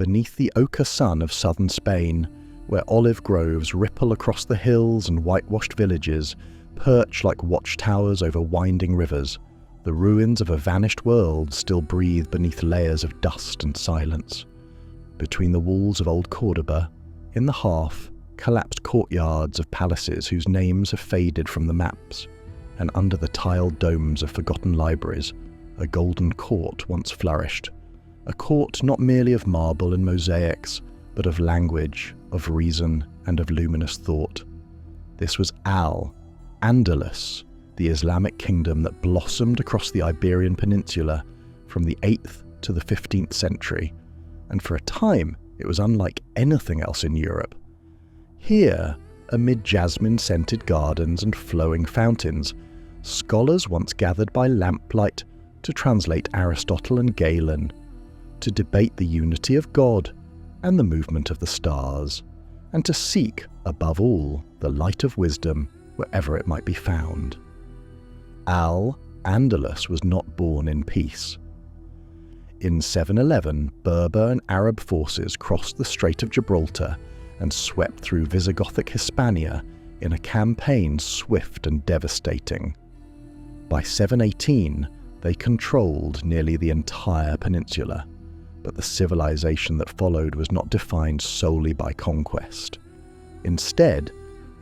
beneath the ochre sun of southern Spain, where olive groves ripple across the hills and whitewashed villages perch like watchtowers over winding rivers, the ruins of a vanished world still breathe beneath layers of dust and silence. Between the walls of old Cordoba, in the half, collapsed courtyards of palaces whose names have faded from the maps, and under the tiled domes of forgotten libraries, a golden court once flourished. A court not merely of marble and mosaics, but of language, of reason, and of luminous thought. This was Al-Andalus, the Islamic kingdom that blossomed across the Iberian Peninsula from the 8th to the 15th century, and for a time it was unlike anything else in Europe. Here, amid jasmine-scented gardens and flowing fountains, scholars once gathered by lamplight to translate Aristotle and Galen, to debate the unity of God and the movement of the stars, and to seek, above all, the light of wisdom wherever it might be found. Al-Andalus was not born in peace. In 711, Berber and Arab forces crossed the Strait of Gibraltar and swept through Visigothic Hispania in a campaign swift and devastating. By 718, they controlled nearly the entire peninsula, but the civilization that followed was not defined solely by conquest. Instead,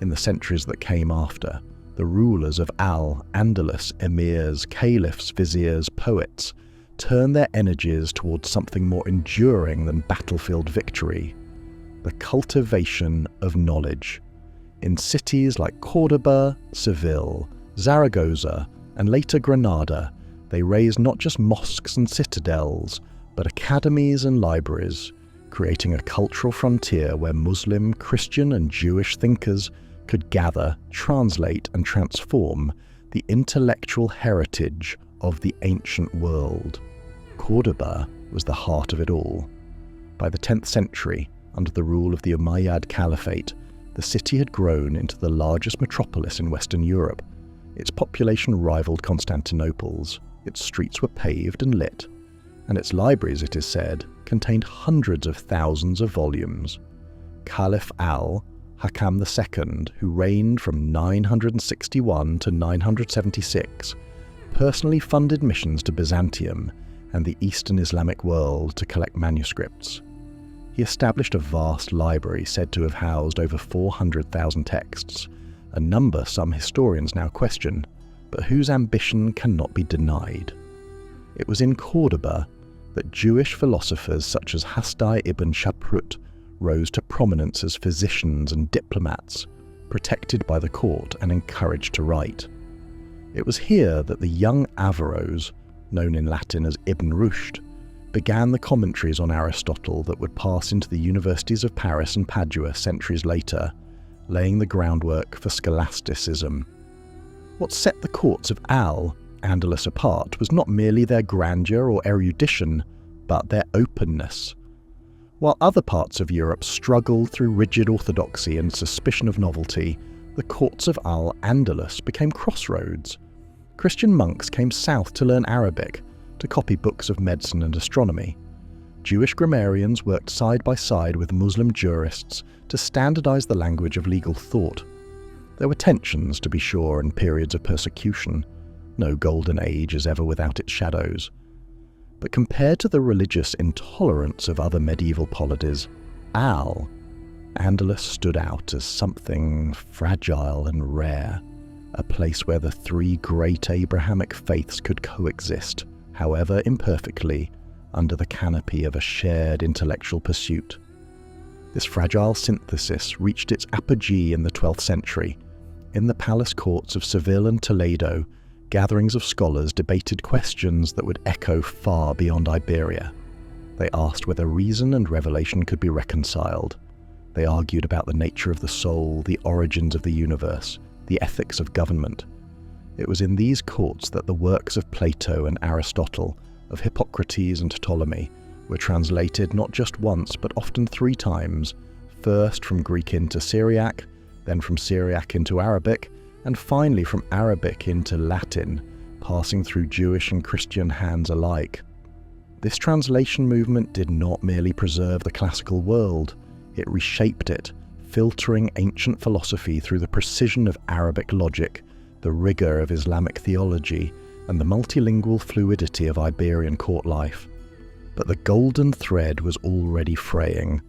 in the centuries that came after, the rulers of Al-Andalus, emirs, caliphs, viziers, poets, turned their energies towards something more enduring than battlefield victory: the cultivation of knowledge. In cities like Cordoba, Seville, Zaragoza, and later Granada, they raised not just mosques and citadels, but academies and libraries, creating a cultural frontier where Muslim, Christian, and Jewish thinkers could gather, translate, and transform the intellectual heritage of the ancient world. Cordoba was the heart of it all. By the 10th century, under the rule of the Umayyad Caliphate, the city had grown into the largest metropolis in Western Europe. Its population rivaled Constantinople's, its streets were paved and lit, and its libraries, it is said, contained hundreds of thousands of volumes. Caliph Al-Hakam II, who reigned from 961 to 976, personally funded missions to Byzantium and the Eastern Islamic world to collect manuscripts. He established a vast library said to have housed over 400,000 texts, a number some historians now question, but whose ambition cannot be denied. It was in Cordoba that Jewish philosophers such as Hasdai ibn Shaprut rose to prominence as physicians and diplomats, protected by the court and encouraged to write. It was here that the young Averroes, known in Latin as Ibn Rushd, began the commentaries on Aristotle that would pass into the universities of Paris and Padua centuries later, laying the groundwork for scholasticism. What set the courts of Al-Andalus apart was not merely their grandeur or erudition, but their openness. While other parts of Europe struggled through rigid orthodoxy and suspicion of novelty, the courts of Al-Andalus became crossroads. Christian monks came south to learn Arabic, to copy books of medicine and astronomy. Jewish grammarians worked side by side with Muslim jurists to standardize the language of legal thought. There were tensions, to be sure, and periods of persecution. No golden age is ever without its shadows. But compared to the religious intolerance of other medieval polities, Al-Andalus stood out as something fragile and rare, a place where the three great Abrahamic faiths could coexist, however imperfectly, under the canopy of a shared intellectual pursuit. This fragile synthesis reached its apogee in the 12th century. In the palace courts of Seville and Toledo, gatherings of scholars debated questions that would echo far beyond Iberia. They asked whether reason and revelation could be reconciled. They argued about the nature of the soul, the origins of the universe, the ethics of government. It was in these courts that the works of Plato and Aristotle, of Hippocrates and Ptolemy, were translated not just once but often 3 times, first from Greek into Syriac, then from Syriac into Arabic, and finally from Arabic into Latin, passing through Jewish and Christian hands alike. This translation movement did not merely preserve the classical world, it reshaped it, filtering ancient philosophy through the precision of Arabic logic, the rigour of Islamic theology, and the multilingual fluidity of Iberian court life. But the golden thread was already fraying.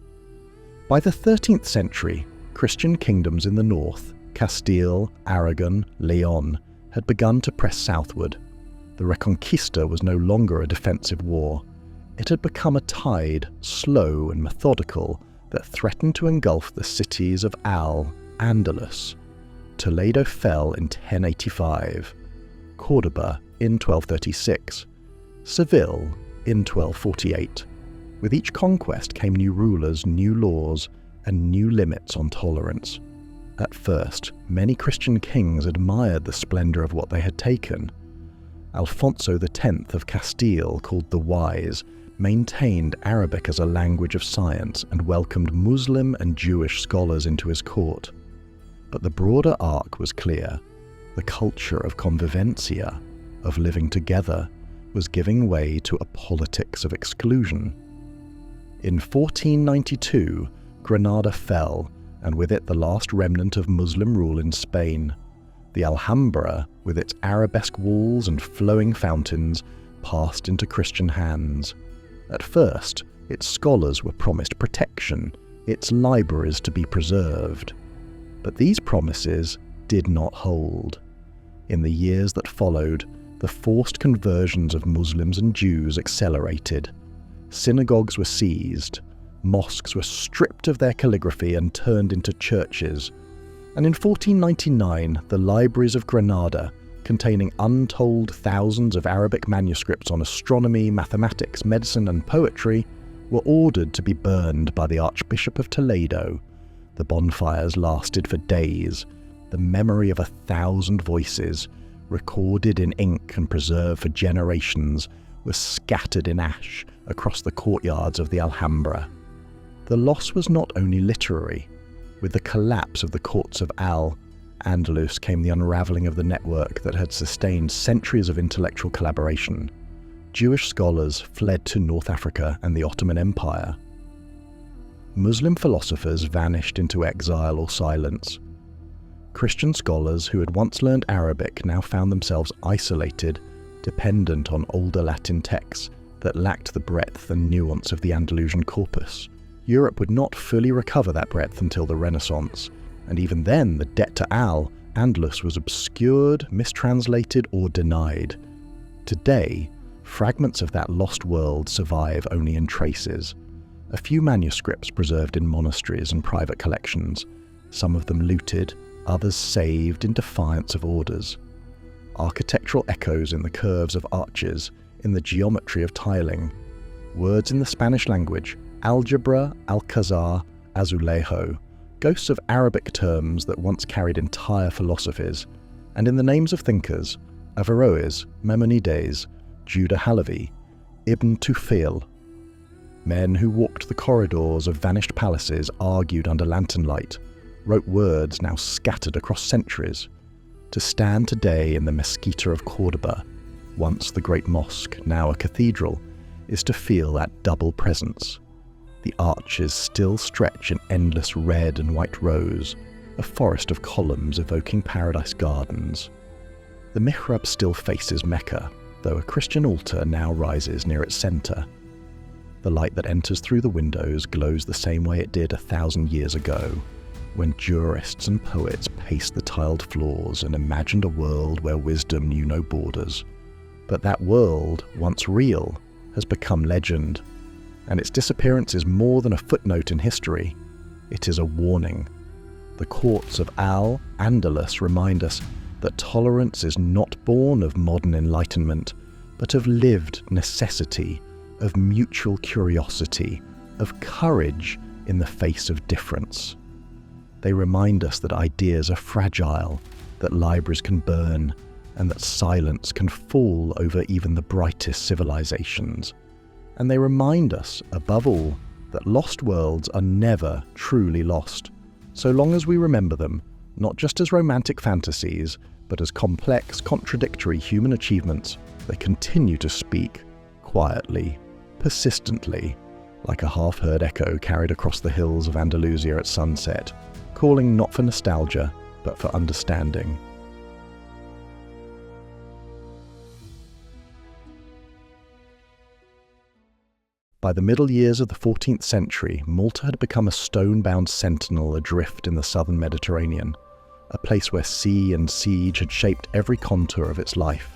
By the 13th century, Christian kingdoms in the north, Castile, Aragon, Leon, had begun to press southward. The Reconquista was no longer a defensive war. It had become a tide, slow and methodical, that threatened to engulf the cities of Al-Andalus. Toledo fell in 1085, Córdoba in 1236, Seville in 1248. With each conquest came new rulers, new laws, and new limits on tolerance. At first, many Christian kings admired the splendour of what they had taken. Alfonso X of Castile, called the Wise, maintained Arabic as a language of science and welcomed Muslim and Jewish scholars into his court. But the broader arc was clear. The culture of convivencia, of living together, was giving way to a politics of exclusion. In 1492, Granada fell, and with it the last remnant of Muslim rule in Spain. The Alhambra, with its arabesque walls and flowing fountains, passed into Christian hands. At first, its scholars were promised protection, its libraries to be preserved. But these promises did not hold. In the years that followed, the forced conversions of Muslims and Jews accelerated. Synagogues were seized, mosques were stripped of their calligraphy and turned into churches. And in 1499, the libraries of Granada, containing untold thousands of Arabic manuscripts on astronomy, mathematics, medicine, and poetry, were ordered to be burned by the Archbishop of Toledo. The bonfires lasted for days. The memory of 1,000 voices, recorded in ink and preserved for generations, was scattered in ash across the courtyards of the Alhambra. The loss was not only literary. With the collapse of the courts of Al-Andalus came the unravelling of the network that had sustained centuries of intellectual collaboration. Jewish scholars fled to North Africa and the Ottoman Empire. Muslim philosophers vanished into exile or silence. Christian scholars who had once learned Arabic now found themselves isolated, dependent on older Latin texts that lacked the breadth and nuance of the Andalusian corpus. Europe would not fully recover that breadth until the Renaissance, and even then the debt to Al-Andalus was obscured, mistranslated, or denied. Today, fragments of that lost world survive only in traces. A few manuscripts preserved in monasteries and private collections, some of them looted, others saved in defiance of orders. Architectural echoes in the curves of arches, in the geometry of tiling. Words in the Spanish language, algebra, alcazar, azulejo, ghosts of Arabic terms that once carried entire philosophies, and in the names of thinkers, Averroes, Maimonides, Judah Halavi, Ibn Tufayl. Men who walked the corridors of vanished palaces argued under lantern light, wrote words now scattered across centuries. To stand today in the Mesquita of Córdoba, once the great mosque, now a cathedral, is to feel that double presence. The arches still stretch in endless red and white rows, a forest of columns evoking paradise gardens. The mihrab still faces Mecca, though a Christian altar now rises near its centre. The light that enters through the windows glows the same way it did 1,000 years ago, when jurists and poets paced the tiled floors and imagined a world where wisdom knew no borders. But that world, once real, has become legend, and its disappearance is more than a footnote in history. It is a warning. The courts of Al-Andalus remind us that tolerance is not born of modern enlightenment, but of lived necessity, of mutual curiosity, of courage in the face of difference. They remind us that ideas are fragile, that libraries can burn, and that silence can fall over even the brightest civilizations. And they remind us, above all, that lost worlds are never truly lost, so long as we remember them, not just as romantic fantasies, but as complex, contradictory human achievements. They continue to speak quietly. persistently, like a half-heard echo carried across the hills of Andalusia at sunset, calling not for nostalgia, but for understanding. By the middle years of the 14th century, Malta had become a stone-bound sentinel adrift in the southern Mediterranean, a place where sea and siege had shaped every contour of its life.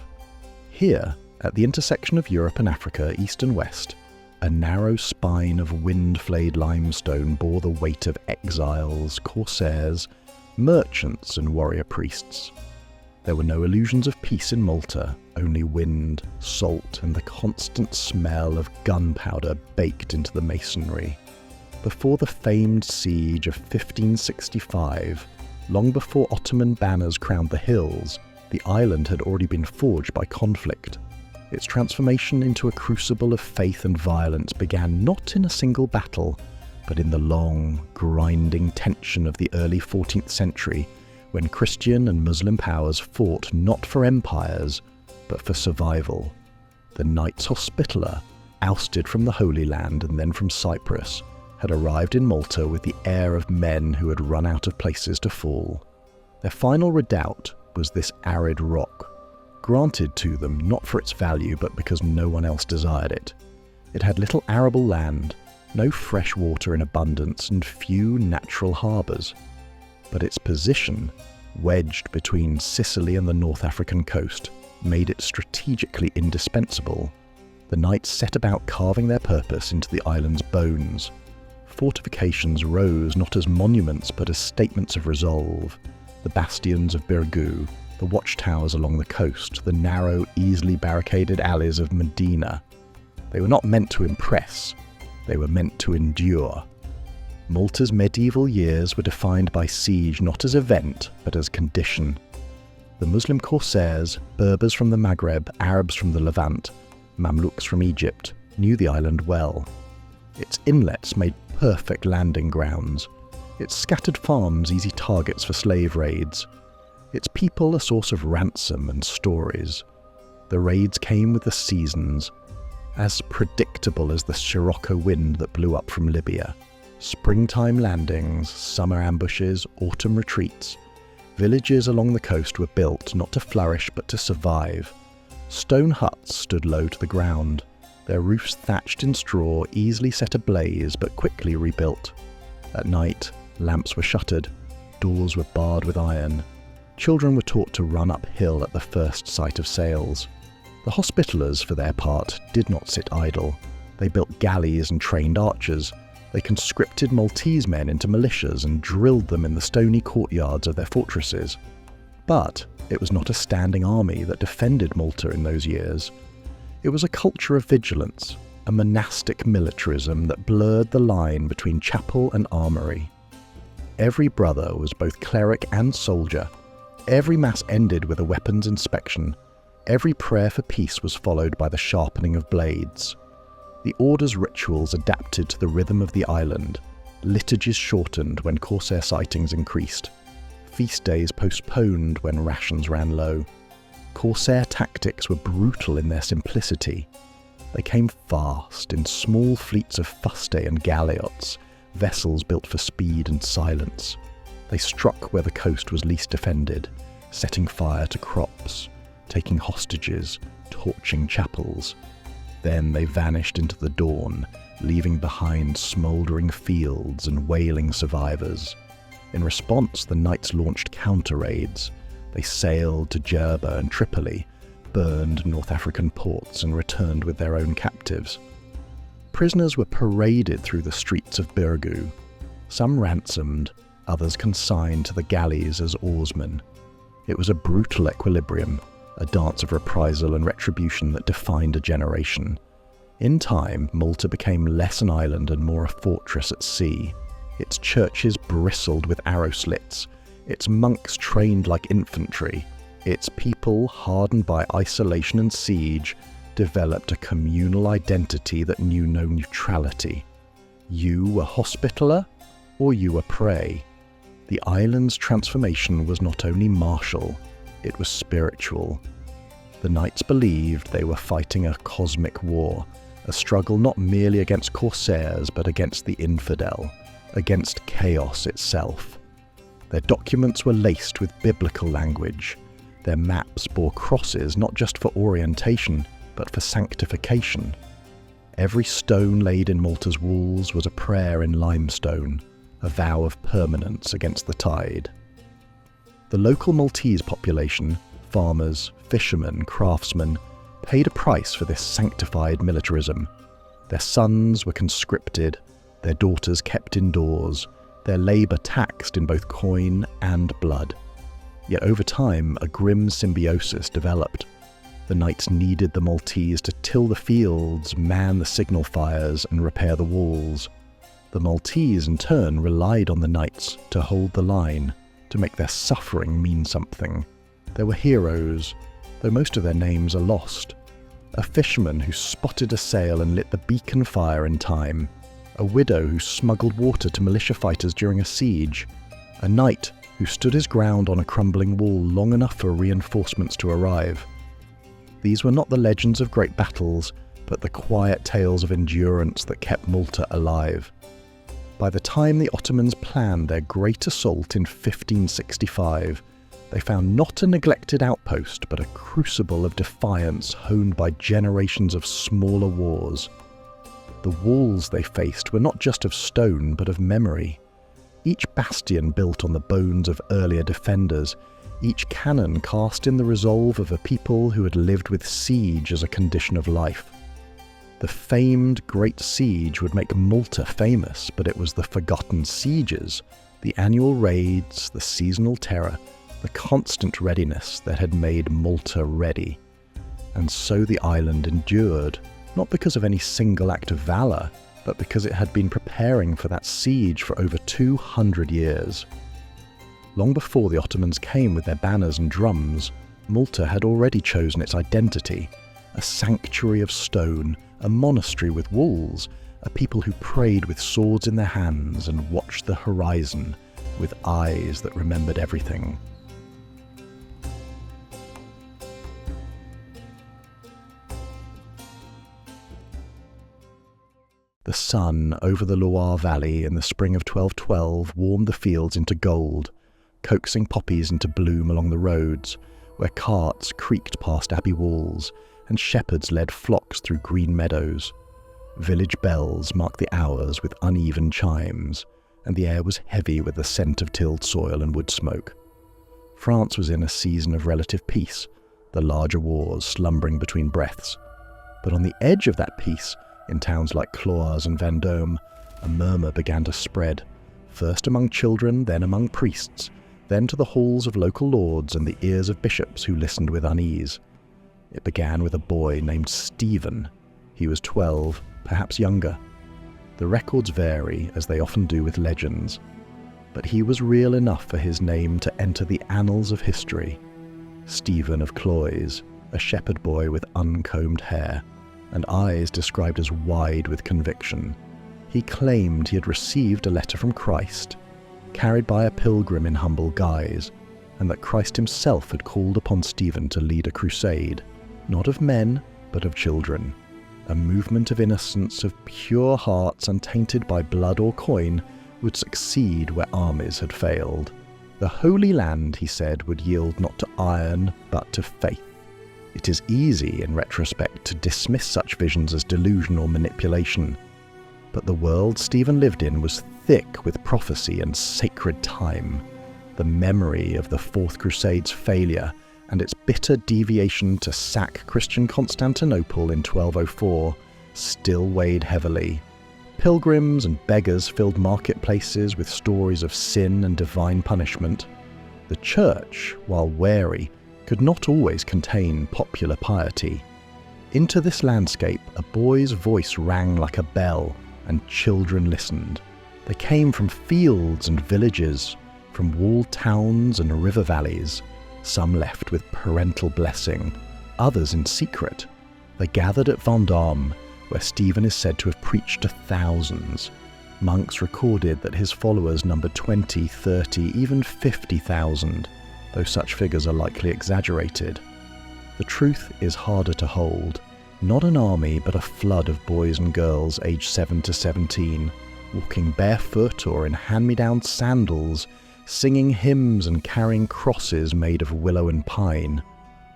Here, at the intersection of Europe and Africa, east and west, a narrow spine of wind-flayed limestone bore the weight of exiles, corsairs, merchants and warrior priests. There were no illusions of peace in Malta, only wind, salt, and the constant smell of gunpowder baked into the masonry. Before the famed siege of 1565, long before Ottoman banners crowned the hills, the island had already been forged by conflict. Its transformation into a crucible of faith and violence began not in a single battle, but in the long, grinding tension of the early 14th century, when Christian and Muslim powers fought not for empires, but for survival. The Knights Hospitaller, ousted from the Holy Land and then from Cyprus, had arrived in Malta with the air of men who had run out of places to fall. Their final redoubt was this arid rock, granted to them not for its value but because no one else desired it. It had little arable land, no fresh water in abundance, and few natural harbours. But its position, wedged between Sicily and the North African coast, made it strategically indispensable. The knights set about carving their purpose into the island's bones. Fortifications rose not as monuments but as statements of resolve. The bastions of Birgu, the watchtowers along the coast, the narrow, easily barricaded alleys of Medina. They were not meant to impress, they were meant to endure. Malta's medieval years were defined by siege not as event, but as condition. The Muslim corsairs, Berbers from the Maghreb, Arabs from the Levant, Mamluks from Egypt, knew the island well. Its inlets made perfect landing grounds, its scattered farms easy targets for slave raids, its people a source of ransom and stories. The raids came with the seasons, as predictable as the Scirocco wind that blew up from Libya. Springtime landings, summer ambushes, autumn retreats. Villages along the coast were built not to flourish but to survive. Stone huts stood low to the ground, their roofs thatched in straw, easily set ablaze but quickly rebuilt. At night, lamps were shuttered, doors were barred with iron. Children were taught to run uphill at the first sight of sails. The Hospitallers, for their part, did not sit idle. They built galleys and trained archers. They conscripted Maltese men into militias and drilled them in the stony courtyards of their fortresses. But it was not a standing army that defended Malta in those years. It was a culture of vigilance, a monastic militarism that blurred the line between chapel and armoury. Every brother was both cleric and soldier. Every mass ended with a weapons inspection. Every prayer for peace was followed by the sharpening of blades. The order's rituals adapted to the rhythm of the island. Liturgies shortened when corsair sightings increased. Feast days postponed when rations ran low. Corsair tactics were brutal in their simplicity. They came fast in small fleets of fustae and galiots, vessels built for speed and silence. They struck where the coast was least defended, setting fire to crops, taking hostages, torching chapels. Then they vanished into the dawn, leaving behind smouldering fields and wailing survivors. In response, the knights launched counter-raids. They sailed to Jerba and Tripoli, burned North African ports and returned with their own captives. Prisoners were paraded through the streets of Birgu, some ransomed, others consigned to the galleys as oarsmen. It was a brutal equilibrium, a dance of reprisal and retribution that defined a generation. In time, Malta became less an island and more a fortress at sea. Its churches bristled with arrow slits, its monks trained like infantry, its people, hardened by isolation and siege, developed a communal identity that knew no neutrality. You were Hospitaller, or you were prey. The island's transformation was not only martial, it was spiritual. The knights believed they were fighting a cosmic war, a struggle not merely against corsairs but against the infidel, against chaos itself. Their documents were laced with biblical language. Their maps bore crosses not just for orientation, but for sanctification. Every stone laid in Malta's walls was a prayer in limestone, a vow of permanence against the tide. The local Maltese population, farmers, fishermen, craftsmen, paid a price for this sanctified militarism. Their sons were conscripted, their daughters kept indoors, their labour taxed in both coin and blood. Yet over time, a grim symbiosis developed. The knights needed the Maltese to till the fields, man the signal fires, and repair the walls. The Maltese, in turn, relied on the knights to hold the line, to make their suffering mean something. There were heroes, though most of their names are lost. A fisherman who spotted a sail and lit the beacon fire in time. A widow who smuggled water to militia fighters during a siege. A knight who stood his ground on a crumbling wall long enough for reinforcements to arrive. These were not the legends of great battles, but the quiet tales of endurance that kept Malta alive. By the time the Ottomans planned their great assault in 1565, they found not a neglected outpost, but a crucible of defiance honed by generations of smaller wars. The walls they faced were not just of stone, but of memory. Each bastion built on the bones of earlier defenders, each cannon cast in the resolve of a people who had lived with siege as a condition of life. The famed Great Siege would make Malta famous, but it was the forgotten sieges, the annual raids, the seasonal terror, the constant readiness that had made Malta ready. And so the island endured, not because of any single act of valour, but because it had been preparing for that siege for over 200 years. Long before the Ottomans came with their banners and drums, Malta had already chosen its identity, a sanctuary of stone, a monastery with walls, a people who prayed with swords in their hands and watched the horizon with eyes that remembered everything. The sun over the Loire Valley in the spring of 1212 warmed the fields into gold, coaxing poppies into bloom along the roads, where carts creaked past abbey walls and shepherds led flocks through green meadows. Village bells marked the hours with uneven chimes, and the air was heavy with the scent of tilled soil and wood smoke. France was in a season of relative peace, the larger wars slumbering between breaths. But on the edge of that peace, in towns like Cloyes and Vendôme, a murmur began to spread, first among children, then among priests, then to the halls of local lords and the ears of bishops who listened with unease. It began with a boy named Stephen. He was 12, perhaps younger. The records vary, as they often do with legends, but he was real enough for his name to enter the annals of history. Stephen of Cloyes, a shepherd boy with uncombed hair, and eyes described as wide with conviction. He claimed he had received a letter from Christ, carried by a pilgrim in humble guise, and that Christ himself had called upon Stephen to lead a crusade, not of men, but of children. A movement of innocence, of pure hearts untainted by blood or coin, would succeed where armies had failed. The Holy Land, he said, would yield not to iron, but to faith. It is easy, in retrospect, to dismiss such visions as delusion or manipulation. But the world Stephen lived in was thick with prophecy and sacred time. The memory of the Fourth Crusade's failure and its bitter deviation to sack Christian Constantinople in 1204 still weighed heavily. Pilgrims and beggars filled marketplaces with stories of sin and divine punishment. The church, while wary, could not always contain popular piety. Into this landscape, a boy's voice rang like a bell, and children listened. They came from fields and villages, from walled towns and river valleys. Some left with parental blessing, others in secret. They gathered at Vendôme, where Stephen is said to have preached to thousands. Monks recorded that his followers numbered 20, 30, even 50,000, though such figures are likely exaggerated. The truth is harder to hold. Not an army, but a flood of boys and girls aged 7 to 17, walking barefoot or in hand-me-down sandals, singing hymns and carrying crosses made of willow and pine.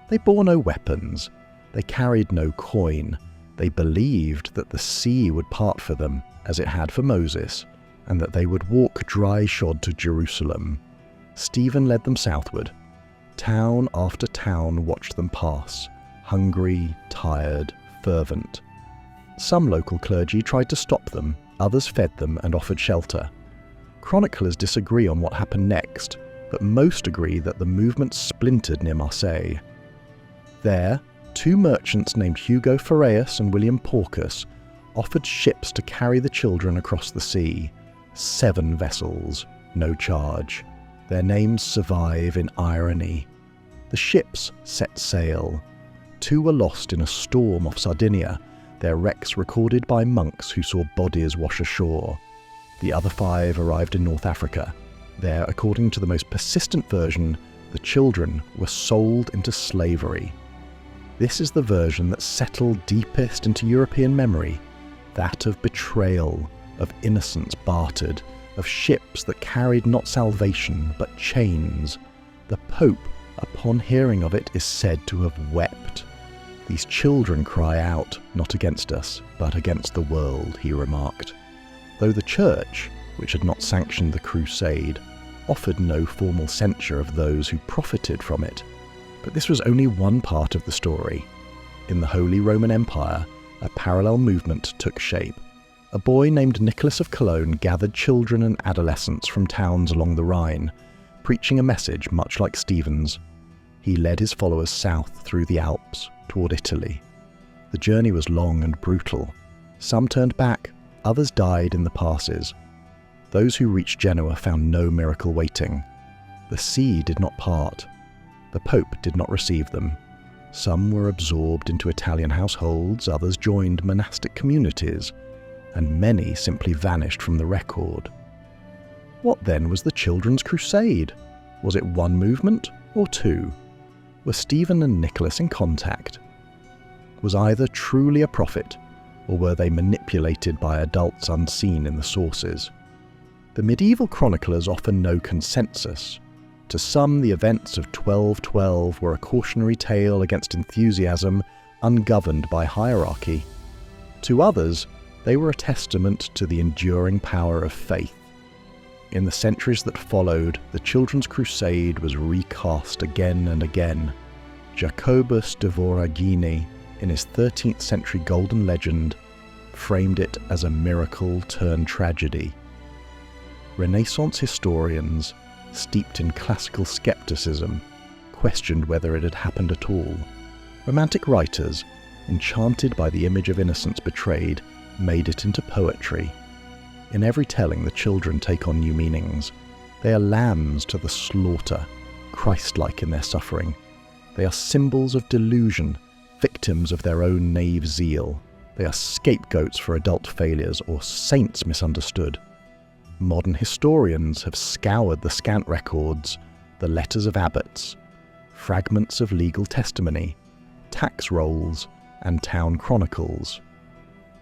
They bore no weapons. They carried no coin. They believed that the sea would part for them, as it had for Moses, and that they would walk dry-shod to Jerusalem. Stephen led them southward. Town after town watched them pass, hungry, tired, fervent. Some local clergy tried to stop them, others fed them and offered shelter. Chroniclers disagree on what happened next, but most agree that the movement splintered near Marseille. There, two merchants named Hugo Feraeus and William Porcus offered ships to carry the children across the sea. 7 vessels, no charge. Their names survive in irony. The ships set sail. 2 were lost in a storm off Sardinia, their wrecks recorded by monks who saw bodies wash ashore. The other 5 arrived in North Africa. There, according to the most persistent version, the children were sold into slavery. This is the version that settled deepest into European memory, that of betrayal, of innocence bartered, of ships that carried not salvation but chains. The Pope, upon hearing of it, is said to have wept. "These children cry out, not against us, but against the world," he remarked. Though the Church, which had not sanctioned the Crusade, offered no formal censure of those who profited from it. But this was only one part of the story. In the Holy Roman Empire, a parallel movement took shape. A boy named Nicholas of Cologne gathered children and adolescents from towns along the Rhine, preaching a message much like Stephen's. He led his followers south through the Alps, toward Italy. The journey was long and brutal. Some turned back, others died in the passes. Those who reached Genoa found no miracle waiting. The sea did not part. The Pope did not receive them. Some were absorbed into Italian households, others joined monastic communities, and many simply vanished from the record. What then was the Children's Crusade? Was it one movement or 2? Were Stephen and Nicholas in contact? Was either truly a prophet, or were they manipulated by adults unseen in the sources? The medieval chroniclers offer no consensus. To some, the events of 1212 were a cautionary tale against enthusiasm, ungoverned by hierarchy. To others, they were a testament to the enduring power of faith. In the centuries that followed, the Children's Crusade was recast again and again. Jacobus de Voragine, in his 13th century Golden Legend, framed it as a miracle turned tragedy. Renaissance historians, steeped in classical skepticism, questioned whether it had happened at all. Romantic writers, enchanted by the image of innocence betrayed, made it into poetry. In every telling, the children take on new meanings. They are lambs to the slaughter, Christ-like in their suffering. They are symbols of delusion, victims of their own naive zeal. They are scapegoats for adult failures or saints misunderstood. Modern historians have scoured the scant records, the letters of abbots, fragments of legal testimony, tax rolls, and town chronicles.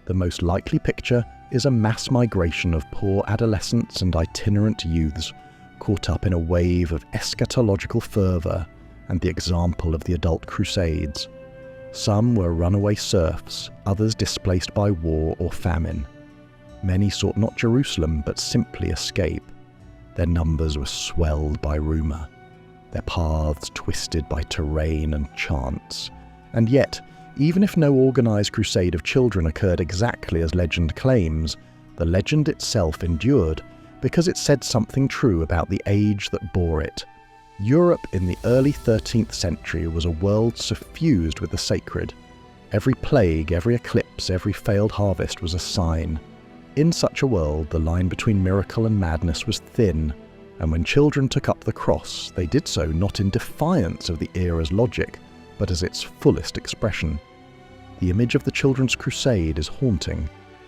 The most likely picture is a mass migration of poor adolescents and itinerant youths caught up in a wave of eschatological fervour and the example of the adult crusades. Some were runaway serfs, others displaced by war or famine. Many sought not Jerusalem, but simply escape. Their numbers were swelled by rumour, their paths twisted by terrain and chance. And yet, even if no organised crusade of children occurred exactly as legend claims, the legend itself endured because it said something true about the age that bore it. Europe in the early 13th century was a world suffused with the sacred. Every plague, every eclipse, every failed harvest was a sign. In such a world, the line between miracle and madness was thin, and when children took up the cross, they did so not in defiance of the era's logic, but as its fullest expression. The image of the Children's Crusade is haunting,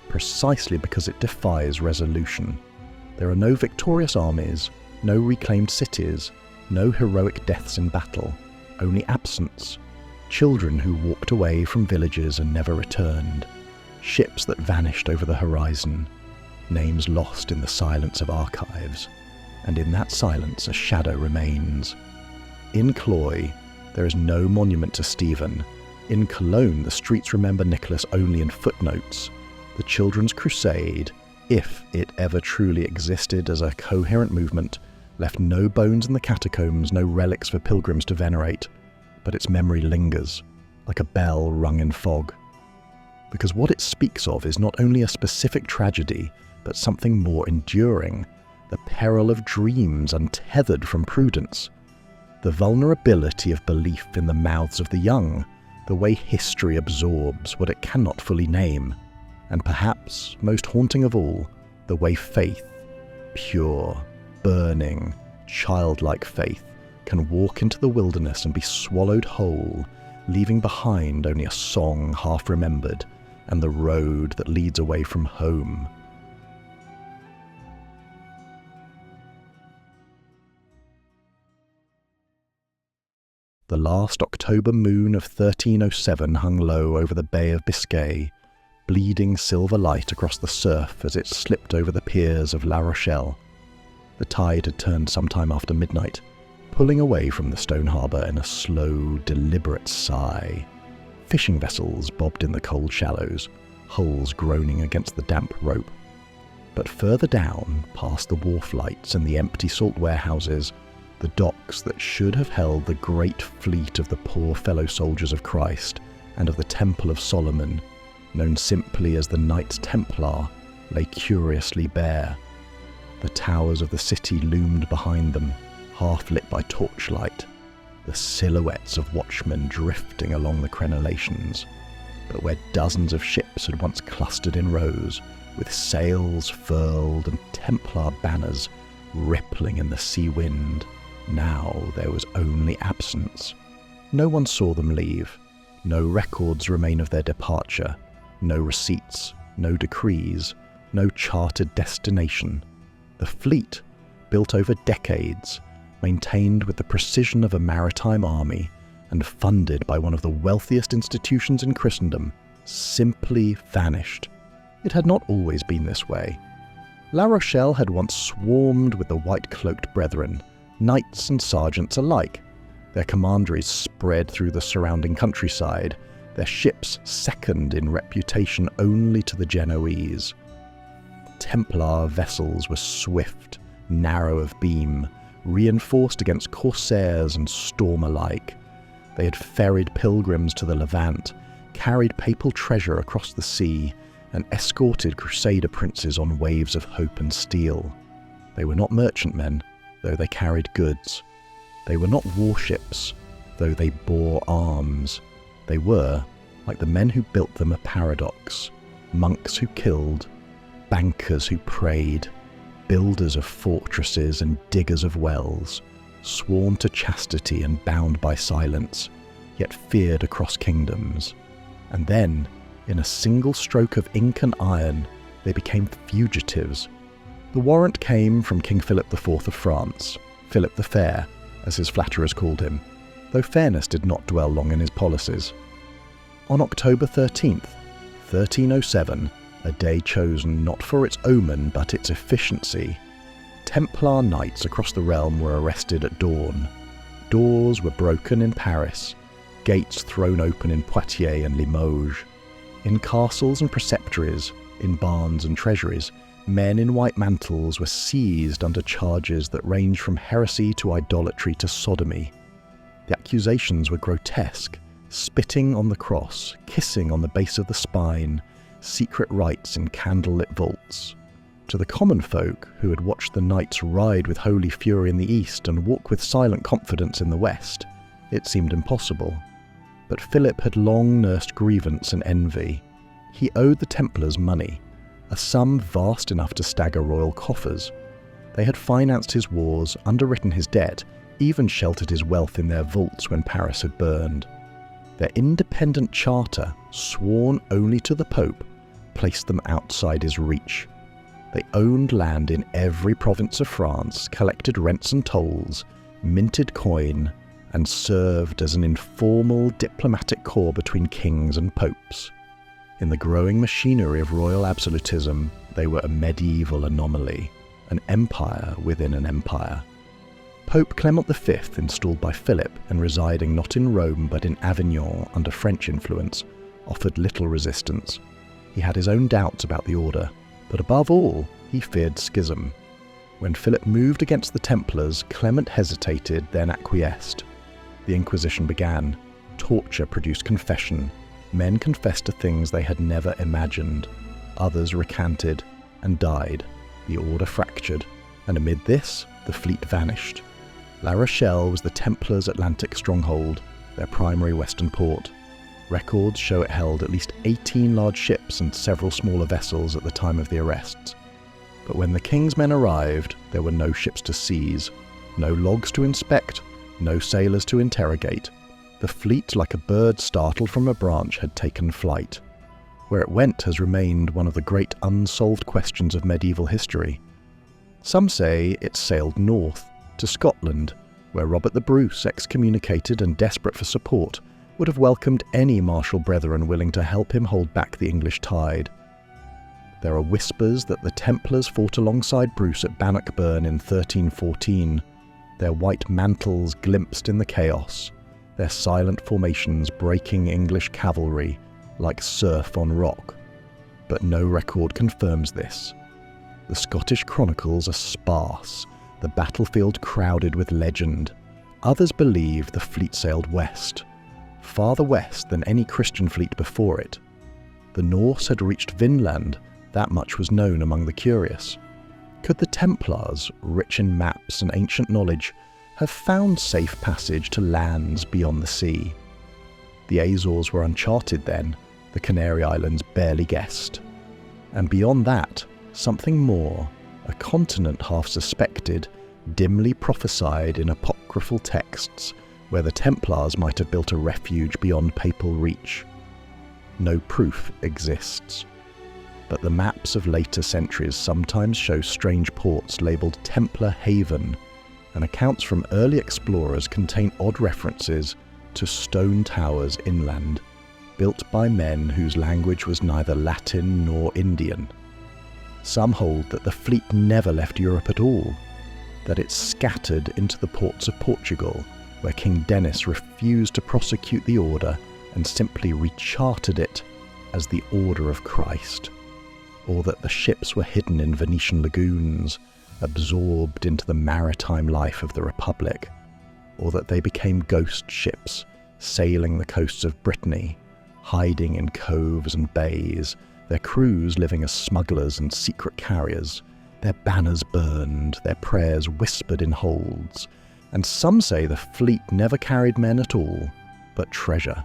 precisely because it defies resolution. There are no victorious armies, no reclaimed cities, no heroic deaths in battle, only absence. children who walked away from villages and never returned, ships that vanished over the horizon, names lost in the silence of archives, and in that silence a shadow remains. In Cloy, there is no monument to Stephen. In Cologne, the streets remember Nicholas only in footnotes. The Children's Crusade, if it ever truly existed as a coherent movement, left no bones in the catacombs, no relics for pilgrims to venerate, but its memory lingers, like a bell rung in fog. Because what it speaks of is not only a specific tragedy, but something more enduring, the peril of dreams untethered from prudence, the vulnerability of belief in the mouths of the young, the way history absorbs what it cannot fully name, and perhaps, most haunting of all, the way faith, pure, burning, childlike faith, can walk into the wilderness and be swallowed whole, leaving behind only a song half remembered and the road that leads away from home. The last October moon of 1307 hung low over the Bay of Biscay, bleeding silver light across the surf as it slipped over the piers of La Rochelle. The tide had turned sometime after midnight, pulling away from the stone harbour in a slow, deliberate sigh. Fishing vessels bobbed in the cold shallows, hulls groaning against the damp rope. But further down, past the wharf lights and the empty salt warehouses, the docks that should have held the great fleet of the poor fellow soldiers of Christ and of the Temple of Solomon, known simply as the Knights Templar, lay curiously bare. The towers of the city loomed behind them, half lit by torchlight, the silhouettes of watchmen drifting along the crenellations. But where dozens of ships had once clustered in rows, with sails furled and Templar banners rippling in the sea wind, now there was only absence. No one saw them leave. No records remain of their departure. No receipts, no decrees, no charted destination. The fleet, built over decades, maintained with the precision of a maritime army, and funded by one of the wealthiest institutions in Christendom, simply vanished. It had not always been this way. La Rochelle had once swarmed with the white-cloaked brethren, knights and sergeants alike, their commanderies spread through the surrounding countryside, their ships second in reputation only to the Genoese. Templar vessels were swift, narrow of beam, reinforced against corsairs and storm alike. They had ferried pilgrims to the Levant, carried papal treasure across the sea, and escorted crusader princes on waves of hope and steel. They were not merchantmen, though they carried goods. They were not warships, though they bore arms. They were, like the men who built them, a paradox: monks who killed, bankers who prayed, builders of fortresses and diggers of wells, sworn to chastity and bound by silence, yet feared across kingdoms. And then, in a single stroke of ink and iron, they became fugitives. The warrant came from King Philip IV of France, Philip the Fair, as his flatterers called him, though fairness did not dwell long in his policies. On October 13th, 1307, a day chosen not for its omen but its efficiency, Templar knights across the realm were arrested at dawn. Doors were broken in Paris, gates thrown open in Poitiers and Limoges. In castles and preceptories, in barns and treasuries, men in white mantles were seized under charges that ranged from heresy to idolatry to sodomy. The accusations were grotesque: spitting on the cross, kissing on the base of the spine, secret rites in candlelit vaults. To the common folk, who had watched the knights ride with holy fury in the east and walk with silent confidence in the west, it seemed impossible. But Philip had long nursed grievance and envy. He owed the Templars money, a sum vast enough to stagger royal coffers. They had financed his wars, underwritten his debt, even sheltered his wealth in their vaults when Paris had burned. Their independent charter, sworn only to the Pope, placed them outside his reach. They owned land in every province of France, collected rents and tolls, minted coin, and served as an informal diplomatic corps between kings and popes. In the growing machinery of royal absolutism, they were a medieval anomaly, an empire within an empire. Pope Clement V, installed by Philip and residing not in Rome but in Avignon under French influence, offered little resistance. He had his own doubts about the order, but above all, he feared schism. When Philip moved against the Templars, Clement hesitated, then acquiesced. The Inquisition began. Torture produced confession. Men confessed to things they had never imagined. Others recanted and died. The order fractured, and amid this, the fleet vanished. La Rochelle was the Templars' Atlantic stronghold, their primary western port. Records show it held at least 18 large ships and several smaller vessels at the time of the arrests. But when the king's men arrived, there were no ships to seize, no logs to inspect, no sailors to interrogate. The fleet, like a bird startled from a branch, had taken flight. Where it went has remained one of the great unsolved questions of medieval history. Some say it sailed north, to Scotland, where Robert the Bruce, excommunicated and desperate for support, would have welcomed any martial brethren willing to help him hold back the English tide. There are whispers that the Templars fought alongside Bruce at Bannockburn in 1314, their white mantles glimpsed in the chaos, their silent formations breaking English cavalry like surf on rock. But no record confirms this. The Scottish chronicles are sparse, the battlefield crowded with legend. Others believe the fleet sailed west, farther west than any Christian fleet before it. The Norse had reached Vinland, that much was known among the curious. Could the Templars, rich in maps and ancient knowledge, have found safe passage to lands beyond the sea? The Azores were uncharted then, the Canary Islands barely guessed. And beyond that, something more, a continent half suspected, dimly prophesied in apocryphal texts, where the Templars might have built a refuge beyond papal reach. No proof exists. But the maps of later centuries sometimes show strange ports labelled Templar Haven, and accounts from early explorers contain odd references to stone towers inland, built by men whose language was neither Latin nor Indian. Some hold that the fleet never left Europe at all, that it scattered into the ports of Portugal, where King Denis refused to prosecute the order and simply rechartered it as the Order of Christ, or that the ships were hidden in Venetian lagoons, absorbed into the maritime life of the Republic, or that they became ghost ships, sailing the coasts of Brittany, hiding in coves and bays, their crews living as smugglers and secret carriers, their banners burned, their prayers whispered in holds, and some say the fleet never carried men at all, but treasure.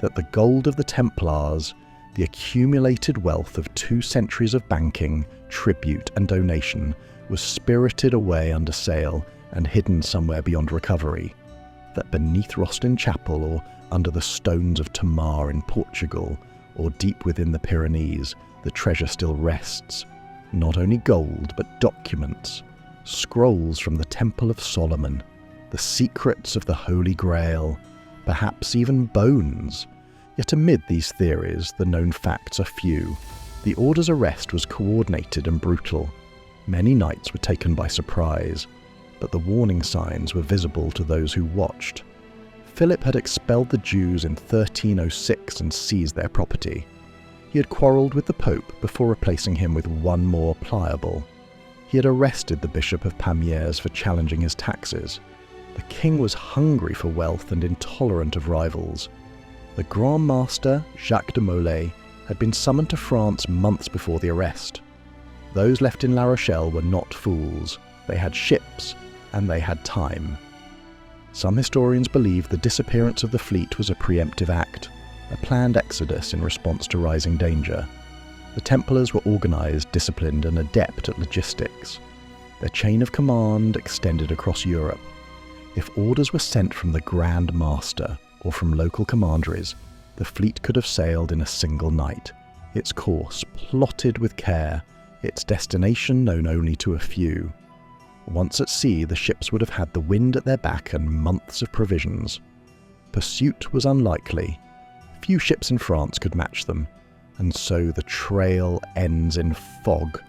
That the gold of the Templars, the accumulated wealth of 2 centuries of banking, tribute and donation, was spirited away under sail and hidden somewhere beyond recovery. That beneath Rosslyn Chapel, or under the stones of Tomar in Portugal, or deep within the Pyrenees, the treasure still rests. Not only gold, but documents, scrolls from the Temple of Solomon, the secrets of the Holy Grail, perhaps even bones. Yet amid these theories, the known facts are few. The order's arrest was coordinated and brutal. Many knights were taken by surprise, but the warning signs were visible to those who watched. Philip had expelled the Jews in 1306 and seized their property. He had quarrelled with the Pope before replacing him with one more pliable. He had arrested the Bishop of Pamiers for challenging his taxes. The king was hungry for wealth and intolerant of rivals. The Grand Master, Jacques de Molay, had been summoned to France months before the arrest. Those left in La Rochelle were not fools. They had ships, and they had time. Some historians believe the disappearance of the fleet was a preemptive act, a planned exodus in response to rising danger. The Templars were organised, disciplined, and adept at logistics. Their chain of command extended across Europe. If orders were sent from the Grand Master or from local commanderies, the fleet could have sailed in a single night, its course plotted with care, its destination known only to a few. Once at sea, the ships would have had the wind at their back and months of provisions. Pursuit was unlikely. Few ships in France could match them, and so the trail ends in fog.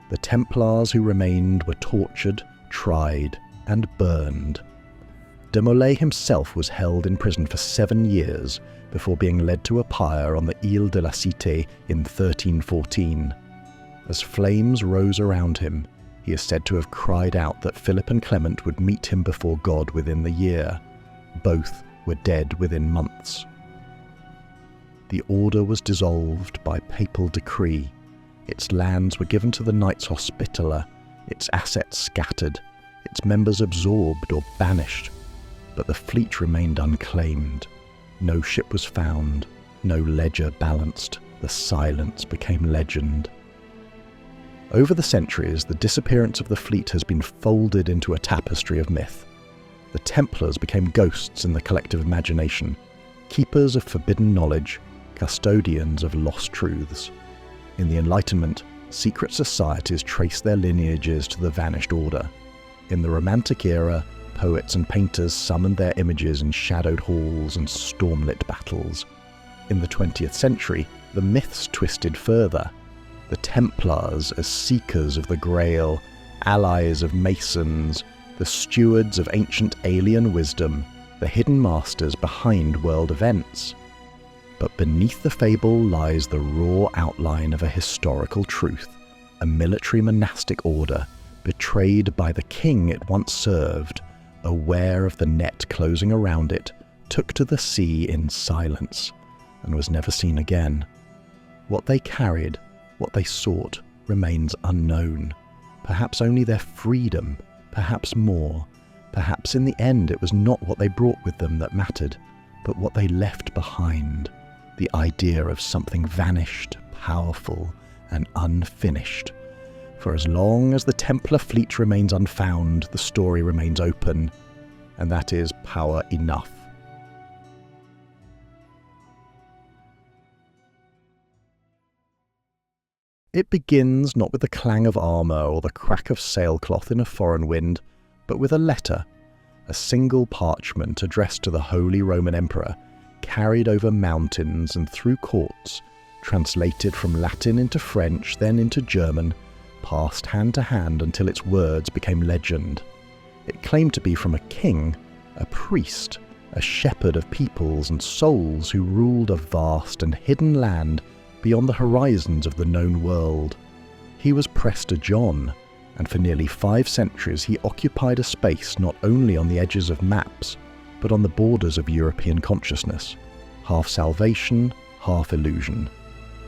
The Templars who remained were tortured, tried, and burned. De Molay himself was held in prison for 7 years before being led to a pyre on the Île de la Cité in 1314. As flames rose around him, he is said to have cried out that Philip and Clement would meet him before God within the year. Both were dead within months. The order was dissolved by papal decree. Its lands were given to the Knights Hospitaller, its assets scattered, its members absorbed or banished. But the fleet remained unclaimed. No ship was found, no ledger balanced. The silence became legend. Over the centuries, the disappearance of the fleet has been folded into a tapestry of myth. The Templars became ghosts in the collective imagination, keepers of forbidden knowledge, custodians of lost truths. In the Enlightenment, secret societies traced their lineages to the vanished order. In the Romantic era, poets and painters summoned their images in shadowed halls and stormlit battles. In the 20th century, the myths twisted further. The Templars as seekers of the Grail, allies of Masons, the stewards of ancient alien wisdom, the hidden masters behind world events. But beneath the fable lies the raw outline of a historical truth, a military monastic order, betrayed by the king it once served, aware of the net closing around it, took to the sea in silence, and was never seen again. What they carried, what they sought, remains unknown. Perhaps only their freedom, perhaps more. Perhaps in the end it was not what they brought with them that mattered, but what they left behind. The idea of something vanished, powerful, and unfinished. For as long as the Templar fleet remains unfound, the story remains open, and that is power enough. It begins not with the clang of armour or the crack of sailcloth in a foreign wind, but with a letter, a single parchment addressed to the Holy Roman Emperor, carried over mountains and through courts, translated from Latin into French, then into German, passed hand to hand until its words became legend. It claimed to be from a king, a priest, a shepherd of peoples and souls who ruled a vast and hidden land beyond the horizons of the known world. He was Prester John, and for nearly 5 centuries he occupied a space not only on the edges of maps, but on the borders of European consciousness, half salvation, half illusion.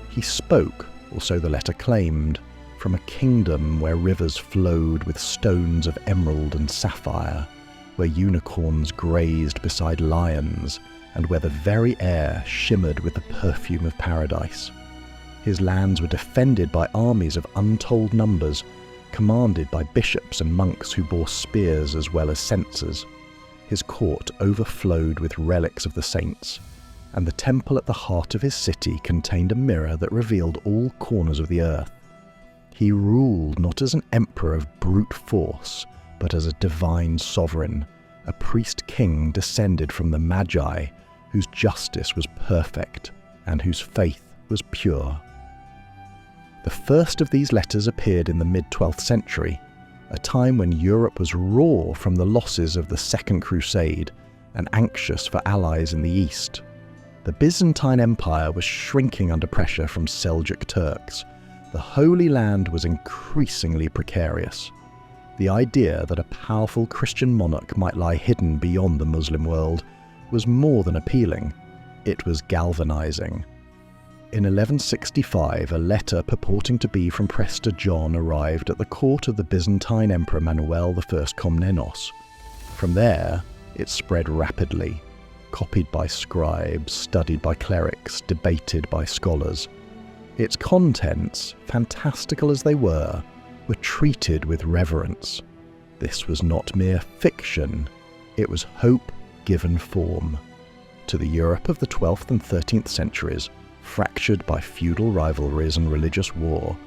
He spoke, or so the letter claimed, from a kingdom where rivers flowed with stones of emerald and sapphire, where unicorns grazed beside lions, and where the very air shimmered with the perfume of paradise. His lands were defended by armies of untold numbers, commanded by bishops and monks who bore spears as well as censers. His court overflowed with relics of the saints, and the temple at the heart of his city contained a mirror that revealed all corners of the earth. He ruled not as an emperor of brute force, but as a divine sovereign, a priest-king descended from the Magi, whose justice was perfect and whose faith was pure. The first of these letters appeared in the mid-12th century, a time when Europe was raw from the losses of the Second Crusade and anxious for allies in the east. The Byzantine Empire was shrinking under pressure from Seljuk Turks. The Holy Land was increasingly precarious. The idea that a powerful Christian monarch might lie hidden beyond the Muslim world was more than appealing. It was galvanizing. In 1165, a letter purporting to be from Prester John arrived at the court of the Byzantine Emperor Manuel I Komnenos. From there, it spread rapidly, copied by scribes, studied by clerics, debated by scholars. Its contents, fantastical as they were treated with reverence. This was not mere fiction, it was hope given form. To the Europe of the 12th and 13th centuries, fractured by feudal rivalries and religious war,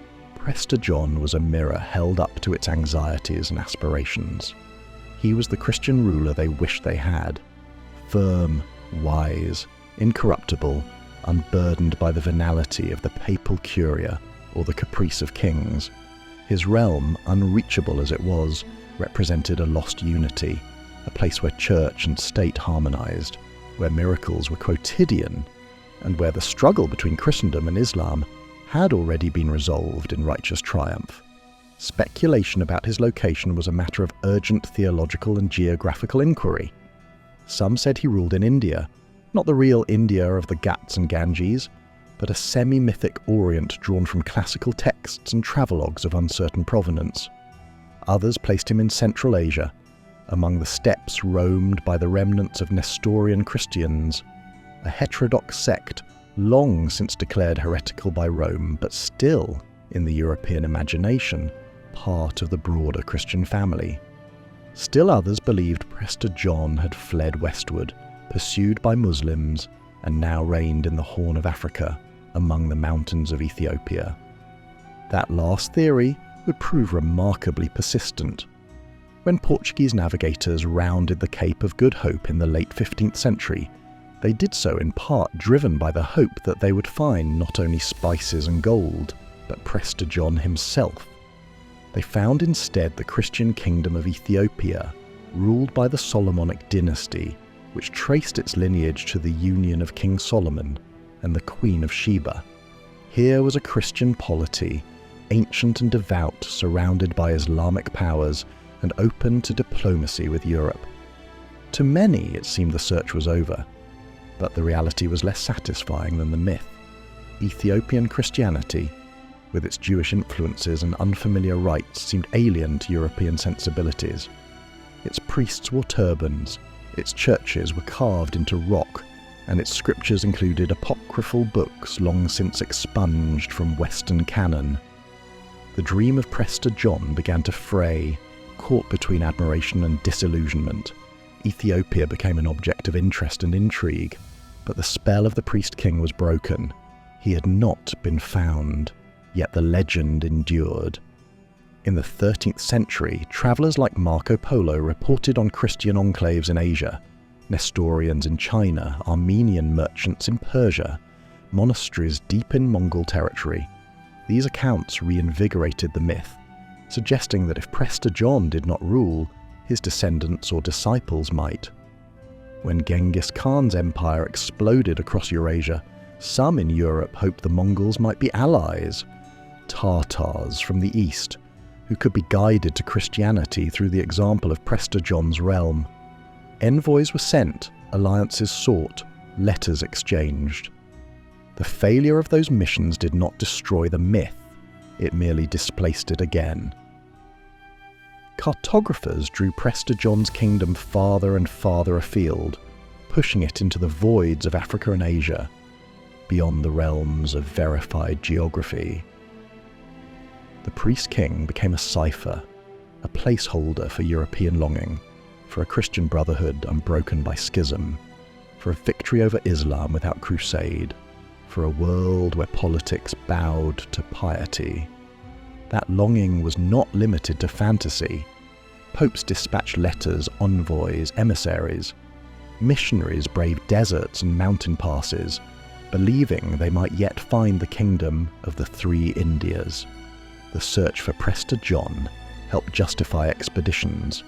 Prester John was a mirror held up to its anxieties and aspirations. He was the Christian ruler they wished they had, firm, wise, incorruptible, unburdened by the venality of the papal curia or the caprice of kings. His realm, unreachable as it was, represented a lost unity, a place where church and state harmonized, where miracles were quotidian, and where the struggle between Christendom and Islam had already been resolved in righteous triumph. Speculation about his location was a matter of urgent theological and geographical inquiry. Some said he ruled in India, not the real India of the Ghats and Ganges, but a semi-mythic Orient drawn from classical texts and travelogues of uncertain provenance. Others placed him in Central Asia, among the steppes roamed by the remnants of Nestorian Christians, a heterodox sect long since declared heretical by Rome, but still, in the European imagination, part of the broader Christian family. Still others believed Prester John had fled westward, pursued by Muslims, and now reigned in the Horn of Africa, among the mountains of Ethiopia. That last theory would prove remarkably persistent. When Portuguese navigators rounded the Cape of Good Hope in the late 15th century, they did so in part driven by the hope that they would find not only spices and gold, but Prester John himself. They found instead the Christian kingdom of Ethiopia, ruled by the Solomonic dynasty, which traced its lineage to the union of King Solomon and the Queen of Sheba. Here was a Christian polity, ancient and devout, surrounded by Islamic powers and open to diplomacy with Europe. To many it seemed the search was over, but the reality was less satisfying than the myth. Ethiopian Christianity, with its Jewish influences and unfamiliar rites, seemed alien to European sensibilities. Its priests wore turbans, its churches were carved into rock, and its scriptures included apocryphal books long since expunged from Western canon. The dream of Prester John began to fray, caught between admiration and disillusionment. Ethiopia became an object of interest and intrigue, but the spell of the priest-king was broken. He had not been found, yet the legend endured. In the 13th century, travellers like Marco Polo reported on Christian enclaves in Asia, Nestorians in China, Armenian merchants in Persia, monasteries deep in Mongol territory. These accounts reinvigorated the myth, suggesting that if Prester John did not rule, his descendants or disciples might. When Genghis Khan's empire exploded across Eurasia, some in Europe hoped the Mongols might be allies, Tartars from the east, who could be guided to Christianity through the example of Prester John's realm. Envoys were sent, alliances sought, letters exchanged. The failure of those missions did not destroy the myth, it merely displaced it again. Cartographers drew Prester John's kingdom farther and farther afield, pushing it into the voids of Africa and Asia, beyond the realms of verified geography. The priest-king became a cipher, a placeholder for European longing, for a Christian brotherhood unbroken by schism, for a victory over Islam without crusade, for a world where politics bowed to piety. That longing was not limited to fantasy. Popes dispatched letters, envoys, emissaries. Missionaries braved deserts and mountain passes, believing they might yet find the kingdom of the three Indias. The search for Prester John helped justify expeditions,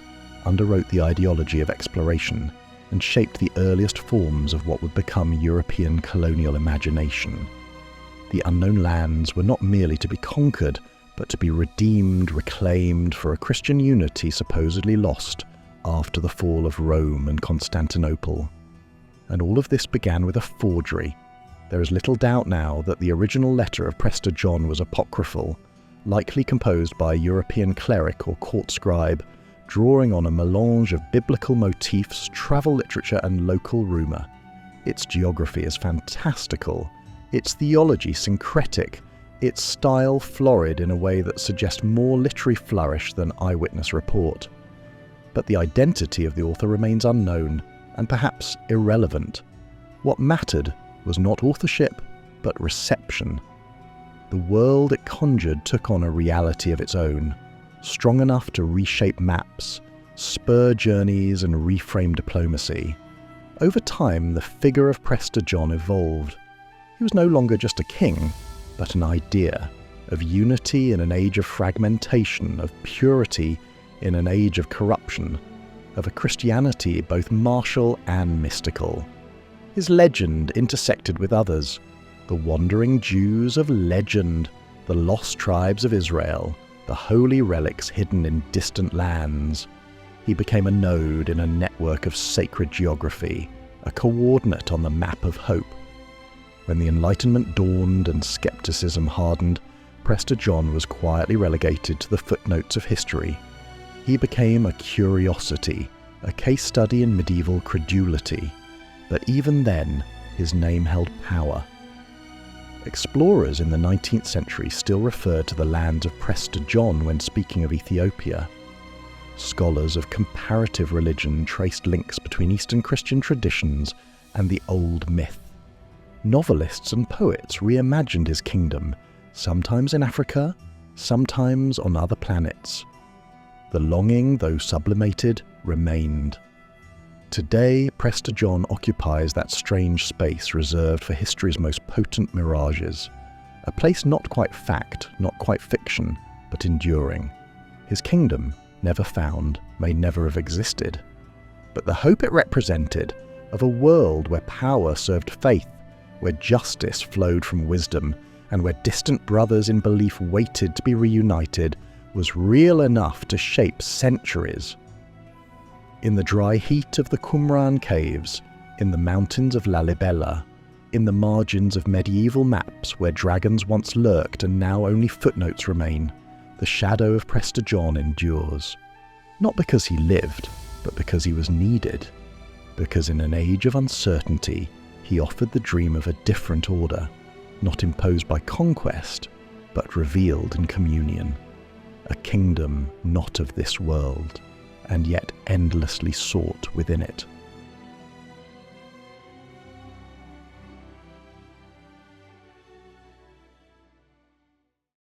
underwrote the ideology of exploration, and shaped the earliest forms of what would become European colonial imagination. The unknown lands were not merely to be conquered, but to be redeemed, reclaimed for a Christian unity supposedly lost after the fall of Rome and Constantinople. And all of this began with a forgery. There is little doubt now that the original letter of Prester John was apocryphal, likely composed by a European cleric or court scribe, drawing on a melange of biblical motifs, travel literature, and local rumour. Its geography is fantastical, its theology syncretic, its style florid in a way that suggests more literary flourish than eyewitness report. But the identity of the author remains unknown, and perhaps irrelevant. What mattered was not authorship, but reception. the world it conjured took on a reality of its own, strong enough to reshape maps, spur journeys and reframe diplomacy. Over time, the figure of Prester John evolved. He was no longer just a king, but an idea of unity in an age of fragmentation, of purity in an age of corruption, of a Christianity both martial and mystical. His legend intersected with others, the wandering Jews of legend, the lost tribes of Israel, the holy relics hidden in distant lands. He became a node in a network of sacred geography, a coordinate on the map of hope. When the Enlightenment dawned and skepticism hardened, Prester John was quietly relegated to the footnotes of history. He became a curiosity, a case study in medieval credulity. But even then, his name held power. Explorers in the 19th century still referred to the lands of Prester John when speaking of Ethiopia. Scholars of comparative religion traced links between Eastern Christian traditions and the old myth. Novelists and poets reimagined his kingdom, sometimes in Africa, sometimes on other planets. The longing, though sublimated, remained. Today, Prester John occupies that strange space reserved for history's most potent mirages, a place not quite fact, not quite fiction, but enduring. His kingdom, never found, may never have existed, but the hope it represented of a world where power served faith, where justice flowed from wisdom, and where distant brothers in belief waited to be reunited, was real enough to shape centuries. In the dry heat of the Qumran caves, in the mountains of Lalibela, in the margins of medieval maps where dragons once lurked and now only footnotes remain, the shadow of Prester John endures. Not because he lived, but because he was needed. Because in an age of uncertainty, he offered the dream of a different order, not imposed by conquest, but revealed in communion. A kingdom not of this world, and yet endlessly sought within it.